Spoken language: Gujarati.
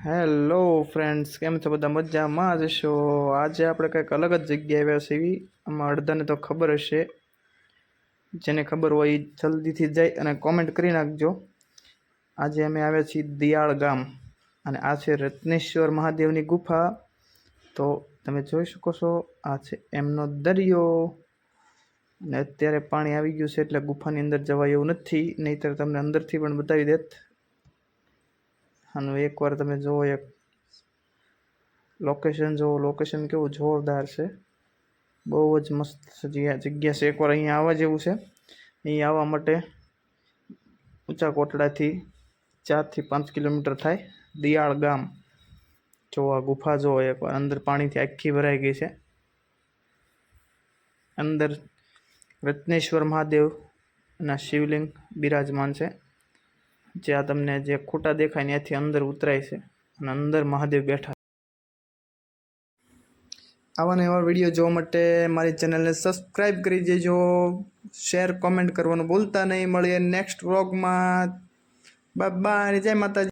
હેલો ફ્રેન્ડ્સ, કેમ છો બધા? મજામાં જ છો? આજે આપણે કંઈક અલગ જ જગ્યાએ આવ્યા છે એવી આમાં અડધાને તો ખબર હશે, જેને ખબર હોય એ જલ્દીથી જાય અને કોમેન્ટ કરી નાખજો. આજે અમે આવ્યા છીએ દિયાળ ગામ અને આ છે રત્નેશ્વર મહાદેવની ગુફા. તો તમે જોઈ શકો છો, આ છે એમનો દરિયો અને અત્યારે પાણી આવી ગયું છે એટલે ગુફાની અંદર જવાય એવું નથી, નહીંતર તમને અંદરથી પણ બતાવી દેત. આનું એકવાર તમે જુઓ, એક લોકેશન જુઓ, લોકેશન કેવું જોરદાર છે, બહુ જ મસ્ત જગ્યા છે. એકવાર અહીંયા આવવા જેવું છે. અહીં આવવા માટે ઊંચા કોટડાથી 4 થી 5 કિલોમીટર થાય. દિયાળ ગામ જો, આ ગુફા જુઓ એકવાર, અંદર પાણીથી આખી ભરાઈ ગઈ છે. અંદર રત્નેશ્વર મહાદેવના શિવલિંગ બિરાજમાન છે. જ્યાં તમને જે ખૂટા દેખાય ત્યાંથી અંદર ઉતરાય છે અને અંદર મહાદેવ બેઠા. આવા નવા વિડીયો જોવા માટે મારી ચેનલને સબસ્ક્રાઈબ કરી દેજો. શેર કોમેન્ટ કરવાનું ભૂલતા નહીં. મળીએ નેક્સ્ટ વ્લોગમાં. Bye bye. જય માતાજી.